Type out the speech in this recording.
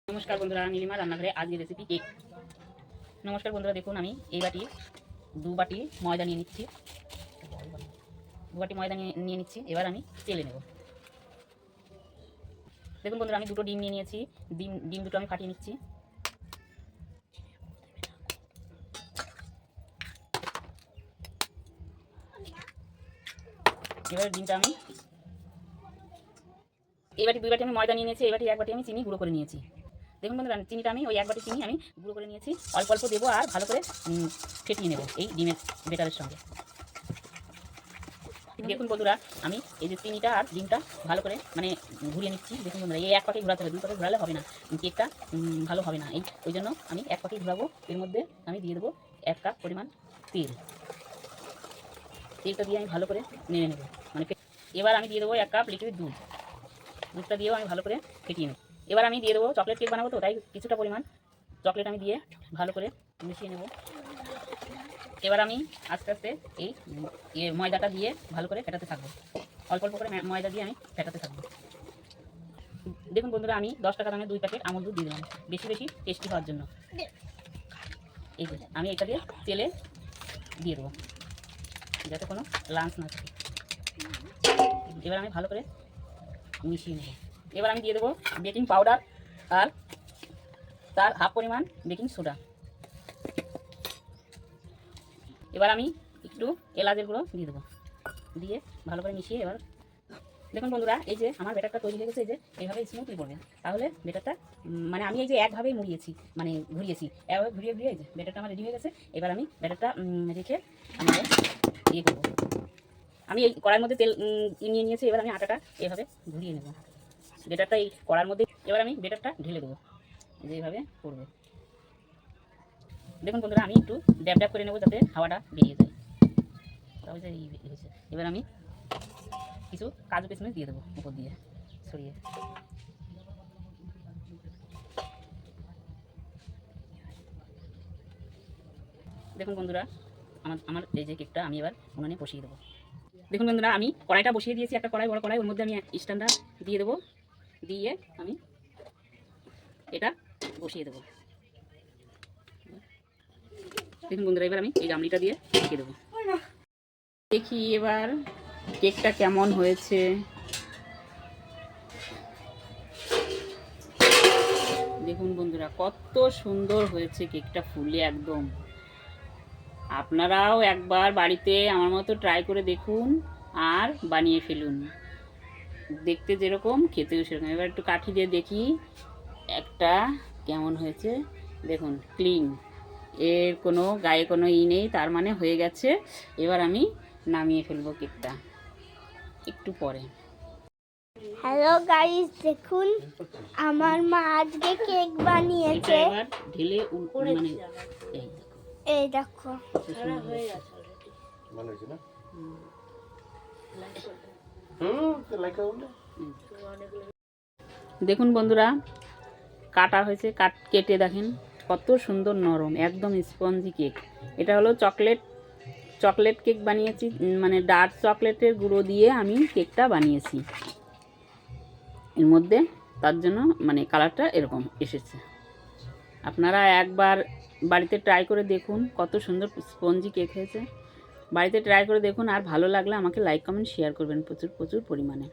नमस्कार बंधुरा नीलिमा रान्नाघरे आज की रेसिपी केक। नमस्कार बंधुरा देखुन आमी এই বাটি दो বাটি ময়দা নিয়ে নিচ্ছি। दो বাটি ময়দা নিয়ে নিচ্ছি। এবার আমি তেলে নেব। দেখুন বন্ধুরা আমি দুটো ডিম নিয়ে নিয়েছি। ডিম দুটো আমি ফাটিয়ে নিচ্ছি। এবার ডিমটা আমি এই বাটি দুই বাটি আমি ময়দা নিয়ে নিয়েছি। এই বাটি এক বাটি আমি চিনি গুঁড়ো করে নিয়েছি। দেখুন বন্ধুরা চিনিটা আমি ওই এক বাটি চিনি আমি গুঁড়ো করে নিয়েছি। অল্প অল্প দেবো আর ভালো করে ফেটিয়ে নেব এই ডিমের বেটারের সঙ্গে। দেখুন বন্ধুরা আমি এই যে চিনিটা আর ডিমটা ভালো করে মানে ঘুরিয়ে নিচ্ছি। দেখুন বন্ধুরা এই এক পাকে ঘোরাতে হবে, দুই পাকে ঘোরালে হবে না, কেকটা ভালো হবে না। ওই জন্য আমি এক পাকে ঘোরাবো। এর মধ্যে আমি দিয়ে দেবো 1 কাপ পরিমাণ তেল। তেলটা দিয়ে আমি ভালো করে নেড়ে নেব। মানে এবার আমি দিয়ে দেবো 1 কাপ লিকুইড দুধ। দুধটা দিয়েও আমি ভালো করে ফেটিয়ে নেব। এবার আমি দিয়ে দেবো চকলেট কেক বানাবো তো, তাই কিছুটা পরিমাণ চকলেট আমি দিয়ে ভালো করে মিশিয়ে নেব। এবার আমি আস্তে আস্তে এই ময়দাটা দিয়ে ভালো করে ফেটাতে থাকবো। অল্প অল্প করে ময়দা দিয়ে আমি ফেটাতে থাকবো। দেখুন বন্ধুরা আমি 10 টাকা দামে 2 প্যাকেট আমুল দুধ দিয়ে দিলাম বেশি বেশি টেস্টি হওয়ার জন্য। এই যে আমি এটা দিয়ে তেলে দিয়ে দেবো যাতে কোনো লাঞ্চ না থাকে। এবার আমি ভালো করে মিশিয়ে নেব। এবার আমি দিয়ে দেবো বেকিং পাউডার আর তার হাফ পরিমাণ বেকিং সোডা। এবার আমি একটু এলাচের গুঁড়ো দিয়ে দেবো, দিয়ে ভালো করে মিশিয়ে এবার দেখুন বন্ধুরা এই যে আমার ব্যাটারটা তৈরি হয়ে গেছে। এই যে এইভাবে স্মুথলি পড়বে, তাহলে ব্যাটারটা মানে আমি এই যে একভাবেই মুড়িয়েছি মানে ঘুরিয়েছি, এভাবে ঘুরিয়ে ঘুরিয়ে এই যে ব্যাটারটা আমার রেডি হয়ে গেছে। এবার আমি ব্যাটারটা রেখে আমি ইয়ে করবো। আমি এই কড়াইয়ের মধ্যে তেল নিয়ে নিয়েছি। এবার আমি আটাটা এভাবে ঘুরিয়ে নেব ব্যাটারটা এই কড়ার মধ্যে। এবার আমি ব্যাটারটা ঢেলে দেবো, যে এইভাবে করবো। দেখুন বন্ধুরা আমি একটু ড্যাব ড্যাব করে নেবো যাতে হাওয়াটা বেরিয়ে যায়। তাহলে যে এই হয়েছে। এবার আমি কিছু কাজু কিশমিশ দিয়ে দেবো উপর দিয়ে ছড়িয়ে। দেখুন বন্ধুরা আমার এই যে কেকটা আমি এবার উনুনে বসিয়ে দেবো। দেখুন বন্ধুরা আমি কড়াইটা বসিয়ে দিয়েছি, একটা কড়াই বড় কড়াই, ওর মধ্যে আমি স্ট্যান্ডার দিয়ে দেবো, দিয়ে আমি এটা বসিয়ে দেবো। দেখুন বন্ধুরা এবার আমি এই গামলিটা দিয়ে ঢেকে দেবো। দেখি এবার কেকটা কেমন হয়েছে। দেখুন বন্ধুরা কত সুন্দর হয়েছে কেকটা, ফুলে একদম। আপনারাও একবার বাড়িতে আমার মতো ট্রাই করে দেখুন আর বানিয়ে ফেলুন। দেখতে যেরকম খেতেও সেরকম। এবার একটু কাঠি দিয়ে দেখি একটা কেমন হয়েছে। দেখুন ক্লিন, এর কোনো গায়ে কোনো নেই, তার মানে হয়ে গেছে। এবার আমি নামিয়ে ফেলবো কেকটা একটু পরে। হ্যালো গাইস, দেখুন আমার মা আজকে কেক বানিয়েছে। এবার ঢেলে মানে এই দেখো দেখুন বন্ধুরা কাটা হয়েছে, কেটে দেখেন কত সুন্দর নরম, একদম স্পঞ্জি কেক। এটা হলো চকলেট কেক বানিয়েছি, মানে ডার্ক চকলেটের গুঁড়ো দিয়ে আমি কেকটা বানিয়েছি এর মধ্যে, তার জন্য মানে কালারটা এরকম এসেছে। আপনারা একবার বাড়িতে ট্রাই করে দেখুন, কত সুন্দর স্পঞ্জি কেক হয়েছে। বাড়িতে ট্রাই করে দেখুন, আর ভালো লাগলে আমাকে লাইক কমেন্ট শেয়ার করবেন প্রচুর প্রচুর পরিমাণে।